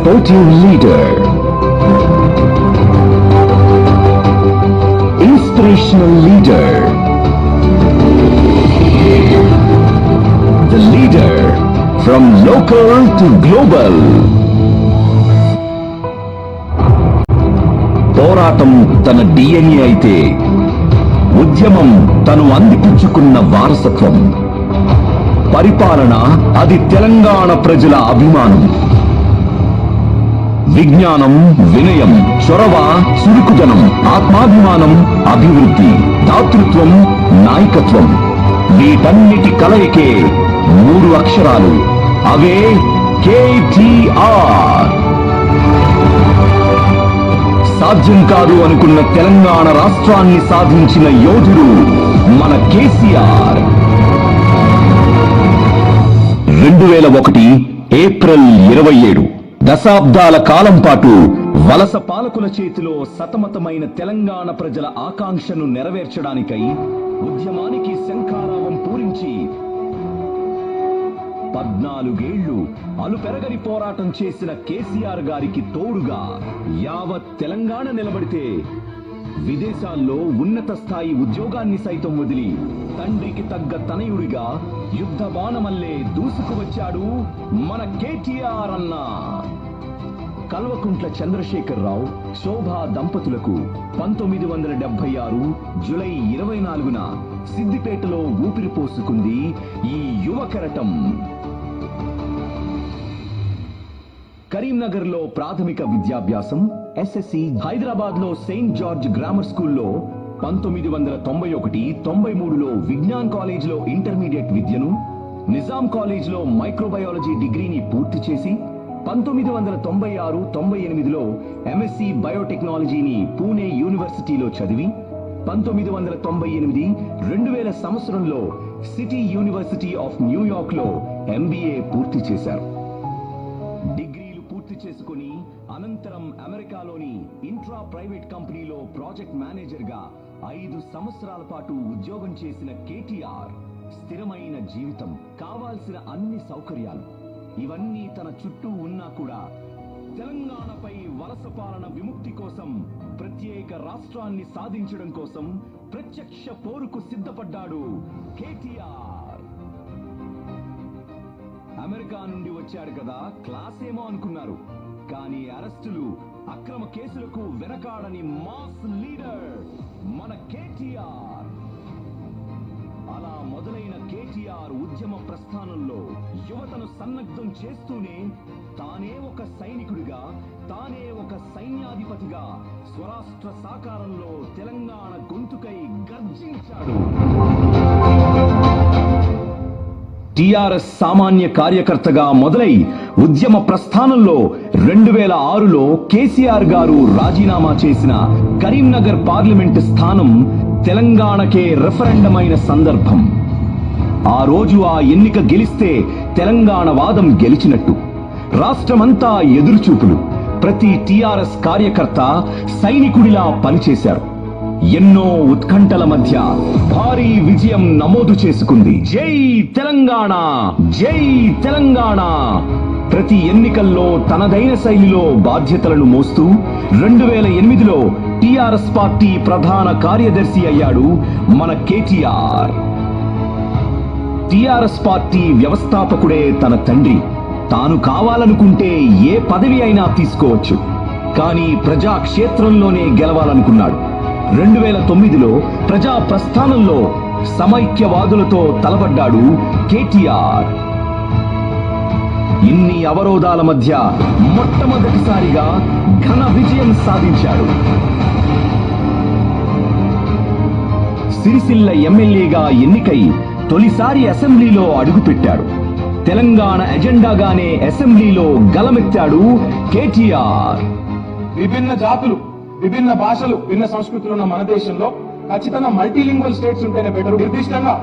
supportive leader, inspirational leader, the leader from local to global. పోరాటం తన DNA అయితే ఉద్యమం తను అందిపుచ్చుకున్న వారసత్వం. పరిపాలన అది తెలంగాణ ప్రజల అభిమానం. విజ్ఞానం, వినయం, చొరవ, చురుకుదనం, ఆత్మాభిమానం, అభివృద్ధి, దాతృత్వం, నాయకత్వం, వీటన్నిటి కలయికే 3 అక్షరాలు. అవే KTR. సాధ్యం కాదు అనుకున్న తెలంగాణ రాష్ట్రాన్ని సాధించిన యోధుడు మన కేసీఆర్. 2001 ఏప్రిల్ 27. దశాబ్దాల కాలం పాటు వలస పాలకుల చేతిలో సతమతమైన తెలంగాణ ప్రజల ఆకాంక్షను నెరవేర్చడానికై ఉద్యమానికి శంఖారావం పూరించి 14 ఏళ్లు అలుపెరగని పోరాటం చేసిన కేసీఆర్ గారికి తోడుగా యావత్ తెలంగాణ నిలబడితే విదేశాల్లో ఉన్నత స్థాయి ఉద్యోగాన్ని సైతం వదిలి తండ్రికి తగ్గ తనయుడిగా యుద్ధ బాణమల్లే దూసుకువచ్చాడు మన కేటీఆర్ అన్న. కల్వకుంట్ల చంద్రశేఖరరావు, శోభా దంపతులకు 1976 జూలై 24న సిద్దిపేటలో ఊపిరి పోసుకుంది ఈ యువ కెరటం. కరీంనగర్ లో ప్రాథమిక విద్యాభ్యాసం, SSC, హైదరాబాద్ లో సెయింట్ జార్జ్ గ్రామర్ స్కూల్లో 1991-93లో విజ్ఞాన్ కాలేజ్ లో ఇంటర్మీడియట్ విద్యను, నిజాం కాలేజ్ లో మైక్రోబయాలజీ డిగ్రీని పూర్తి చేసి 1996-98లో MSc బయోటెక్నాలజీని పూణే యూనివర్సిటీలో చదివి 1998-2000 సంవత్సరంలో సిటీ యూనివర్సిటీ ఆఫ్ న్యూయార్క్ లో MBA పూర్తి చేశారు. డిగ్రీలు పూర్తి చేసుకుని అనంతరం అమెరికాలోని ఇంట్రా ప్రైవేట్ కంపెనీలో ప్రాజెక్ట్ మేనేజర్ గా 5 సంవత్సరాల పాటు ఉద్యోగం చేసిన కేటీఆర్ స్థిరమైన జీవితం, కావాల్సిన అన్ని సౌకర్యాలు ఇవన్నీ తన చుట్టూ ఉన్నా కూడా తెలంగాణపై వలస పాలన విముక్తి కోసం, ప్రత్యేక రాష్ట్రాన్ని సాధించడం కోసం ప్రత్యక్ష పోరుకు సిద్ధపడ్డాడు కేటీఆర్. అమెరికా నుండి వచ్చాడు కదా, క్లాస్ ఏమో అనుకున్నారు. కానీ అరెస్టులు, అక్రమ కేసులకు వెనకాడని మాస్ లీడర్ మన కేటీఆర్. అలా మొదలైన కేటీఆర్ ఉద్యమ ప్రస్థానంలో యువతను సన్నద్ధం చేస్తూనే తానే ఒక సైనికుడిగా, తానే ఒక సైన్యాధిపతిగా స్వరాష్ట్ర సాకారంలో తెలంగాణ గొంతుకై గర్జించాడు. టిఆర్ఎస్ సామాన్య కార్యకర్తగా మొదలై ఉద్యమ ప్రస్థానంలో 2006లో కేసీఆర్ గారు రాజీనామా చేసిన కరీంనగర్ పార్లమెంటు స్థానం తెలంగాణకే రెఫరెండం అయిన సందర్భం. ఆ రోజు ఆ ఎన్నిక గెలిస్తే తెలంగాణ వాదం గెలిచినట్టు. రాష్ట్రమంతా ఎదురుచూపులు. ప్రతి టిఆర్ఎస్ కార్యకర్త సైనికుడిలా పనిచేశారు. ఎన్నో ఉత్కంఠల మధ్య భారీ విజయం నమోదు చేసుకుంది. జై తెలంగాణ, జై తెలంగాణ. ప్రతి ఎన్నికల్లో తనదైన శైలిలో బాధ్యతలను మోస్తూ 2008లో టిఆర్ఎస్ పార్టీ ప్రధాన కార్యదర్శి అయ్యాడు మన కేటీఆర్. టిఆర్ఎస్ పార్టీ వ్యవస్థాపకుడే తన తండ్రి. తాను కావాలనుకుంటే ఏ పదవి అయినా తీసుకోవచ్చు, కానీ ప్రజాక్షేత్రంలోనే గెలవాలనుకున్నాడు. 2009లో ప్రజా ప్రస్థానంలో సమైక్యవాదులతో తలపడ్డాడు కేటీఆర్. ఇన్ని అవరోధాల మధ్య మొట్టమొదటిసారిగా ఘన విజయం సాధించాడు. సిరిసిల్ల ఎమ్మెల్యేగా ఎన్నికై తొలిసారి అసెంబ్లీలో అడుగుపెట్టాడు. తెలంగాణ ఎజెండాగానే అసెంబ్లీలో గలమెత్తాడు కేటీఆర్. విభిన్న జాతులు, విభిన్న భాషలు, భిన్న సంస్కృతులు ఉన్న మన దేశంలో ఖచ్చితంగా మల్టీలింగ్వల్ స్టేట్స్ ఉంటేనే బెటర్. నిర్దిష్టంగా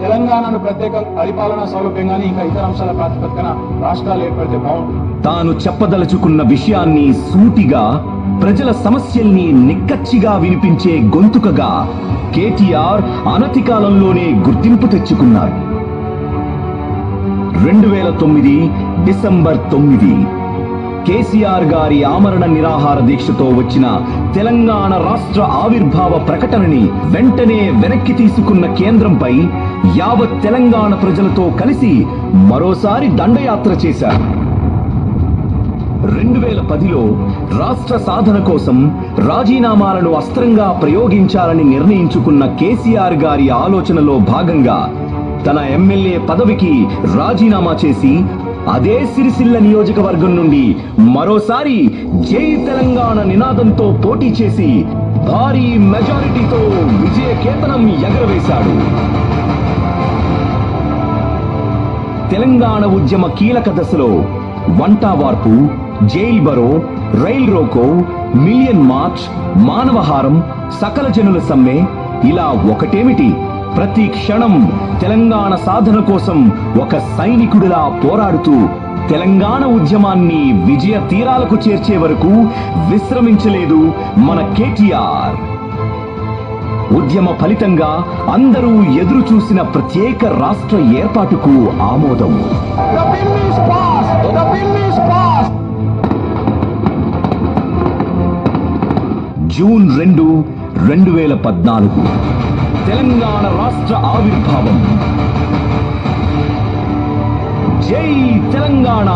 తెలంగాణను ప్రత్యేక పరిపాలనా సౌలభ్యంగానే ఇంకా ఇతర అంశాల ప్రాతిపదికన రాష్ట్రాలు ఏర్పడితే బాగుంటుంది. తాను చెప్పదలుచుకున్న విషయాన్ని సూటిగా, ప్రజల సమస్యల్ని నిక్కచ్చిగా వినిపించే గొంతుకగా కేటీఆర్ అనతి కాలంలోనే గుర్తింపు తెచ్చుకున్నారు. 2009 డిసెంబర్ 9 కేసీఆర్ గారి ఆమరణ నిరాహార దీక్షతో వచ్చిన తెలంగాణ రాష్ట్ర ఆవిర్భావ ప్రకటనని వెంటనే వెనక్కి తీసుకున్న కేంద్రంపై యావత్ తెలంగాణ ప్రజలతో కలిసి మరోసారి దండయాత్ర చేశారు. 2010లో రాష్ట్ర సాధన కోసం రాజీనామాలను అస్త్రంగా ప్రయోగించాలని నిర్ణయించుకున్న కేసీఆర్ గారి ఆలోచనలో భాగంగా తన ఎమ్మెల్యే పదవికి రాజీనామా చేసి అదే సిరిసిల్ల నియోజకవర్గం నుండి మరోసారి జై తెలంగాణ నినాదంతో పోటీ చేసి భారీ మెజారిటీతో విజయ కేతనం ఎగరవేశాడు. తెలంగాణ ఉద్యమ కీలక దశలో వంటావార్పు, జైల్ బరో, రైల్ రోకో, మిలియన్ మార్చ్, మానవహారం, సకల జనుల సమ్మె, ఇలా ఒకటేమిటి ప్రతి క్షణం తెలంగాణ సాధన కోసం ఒక సైనికుడిలా పోరాడుతూ తెలంగాణ ఉద్యమాన్ని విజయ తీరాలకు చేర్చే వరకు విశ్రమించలేదు మన కేటీఆర్. ఉద్యమ ఫలితంగా అందరూ ఎదురు చూసిన ప్రత్యేక రాష్ట్ర ఏర్పాటుకు ఆమోదం. జూన్ 2, 2014 తెలంగాణ రాష్ట్ర ఆవిర్భావం. జై తెలంగాణ.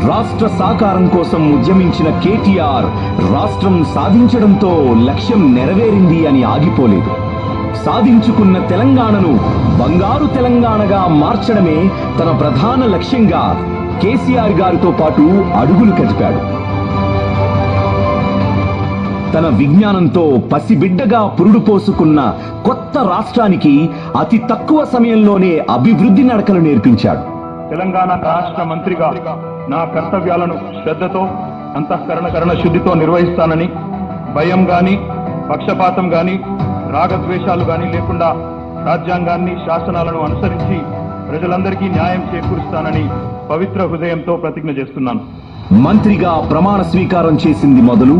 రాష్ట్ర సాకారం కోసం ఉద్యమించిన కేటీఆర్ రాష్ట్రం సాధించడంతో లక్ష్యం నెరవేరింది అని ఆగిపోలేదు. సాధించుకున్న తెలంగాణను బంగారు తెలంగాణగా మార్చడమే తన ప్రధాన లక్ష్యంగా కేసీఆర్ గారితో పాటు అడుగులు కదిపాడు. తన విజ్ఞానంతో పసిబిడ్డగా పురుడు పోసుకున్న కొత్త రాష్ట్రానికి అతి తక్కువ సమయంలోనే అభివృద్ధి నడకలు నేర్పించాడు. తెలంగాణ రాష్ట్ర మంత్రిగా నా కర్తవ్యాలను శ్రద్ధతో అంతఃకరణ శుద్ధితో నిర్వహిస్తానని, భయం గాని పక్షపాతం గాని రాగద్వేషాలు గాని లేకుండా రాజ్యాంగాన్ని, శాసనాలను అనుసరించి ప్రజలందరికీ న్యాయం చేకూరుస్తానని పవిత్ర హృదయంతో ప్రతిజ్ఞ చేస్తున్నాను. మంత్రిగా ప్రమాణ స్వీకారం చేసింది మొదలు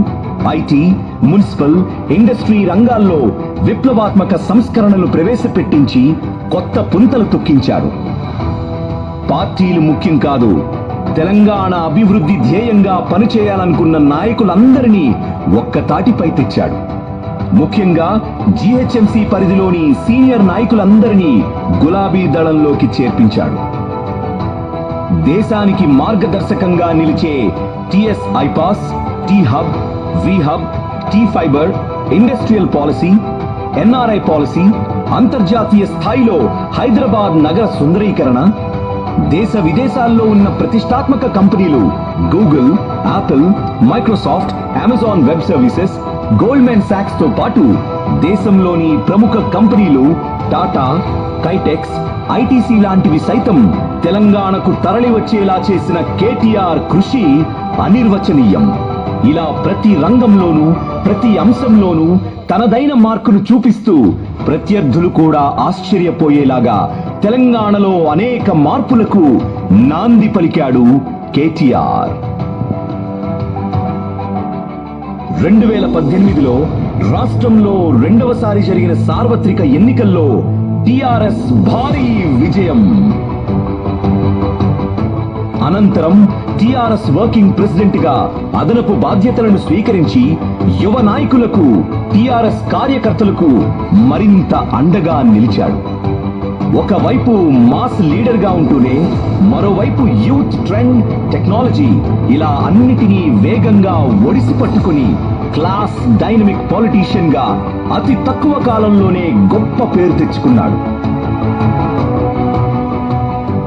ఐటీ, మున్సిపల్, ఇండస్ట్రీ రంగాల్లో విప్లవాత్మక సంస్కరణలు ప్రవేశపెట్టించి కొత్త పుంతలు తొక్కించాడు. పార్టీలు ముఖ్యం కాదు, తెలంగాణ అభివృద్ధి ధ్యేయంగా పనిచేయాలనుకున్న నాయకులందరినీ ఒక్కతాటిపై తెచ్చాడు. ముఖ్యంగా జీహెచ్ఎంసీ పరిధిలోని సీనియర్ నాయకులందరినీ గులాబీ దళంలోకి చేర్పించాడు. దేశానికి మార్గదర్శకంగా నిలిచే టిఎస్ ఐపాస్, టీ హబ్, వి hub, T fibre, industrial policy, NRI policy, అంతర్జాతీయ స్థాయిలో హైదరాబాద్ నగర సుందరీకరణ, దేశ విదేశాల్లో ఉన్న ప్రతిష్టాత్మక కంపెనీలు Google, Apple, Microsoft, Amazon web services, Goldman socks తో పాటు దేశంలోని ప్రముఖ కంపెనీలు టాటా, కైటెక్స్, ఐటీసీ లాంటివి సైతం తెలంగాణకు తరలి వచ్చేలా చేసిన కేటీఆర్ కృషి అనిర్వచనీయం. ఇలా ప్రతి రంగంలోనూ ప్రతి అంశంలోనూ తనదైన మార్కును చూపిస్తూ ప్రత్యర్థులు కూడా ఆశ్చర్యపోయేలాగా తెలంగాణలో అనేక మార్పులకు నాంది పలికాడు కేటీఆర్. 2018లో రాష్ట్రంలో రెండవసారి జరిగిన సార్వత్రిక ఎన్నికల్లో టిఆర్ఎస్ భారీ విజయం. అనంతరం టిఆర్ఎస్ వర్కింగ్ ప్రెసిడెంట్ గా అదనపు బాధ్యతలను స్వీకరించి యువ నాయకులకు, టిఆర్ఎస్ కార్యకర్తలకు మరింత అండగా నిలిచాడు. ఒకవైపు మాస్ లీడర్ గా ఉంటూనే మరోవైపు యూత్, ట్రెండ్, టెక్నాలజీ ఇలా అన్నిటినీ వేగంగా ఒడిసి పట్టుకుని క్లాస్ డైనమిక్ పొలిటీషియన్ గా అతి తక్కువ కాలంలోనే గొప్ప పేరు తెచ్చుకున్నాడు.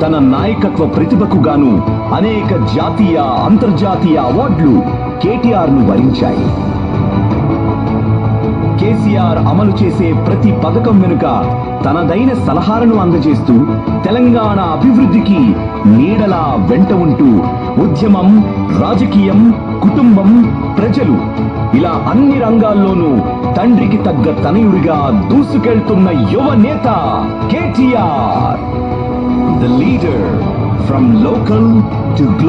తన నాయకత్వ ప్రతిభకు గాను అనేక జాతీయ, అంతర్జాతీయ అవార్డులు కేటీఆర్ ను వరించాయి. కేసీఆర్ అమలు చేసే ప్రతి పథకం వెనుక తనదైన సలహాలను అందజేస్తూ తెలంగాణ అభివృద్ధికి నీడలా వెంట ఉంటూ ఉద్యమం, రాజకీయం, కుటుంబం, ప్రజలు ఇలా అన్ని రంగాల్లోనూ తండ్రికి తగ్గ తనయుడిగా దూసుకెళ్తున్న యువ నేత KTR, the leader from local to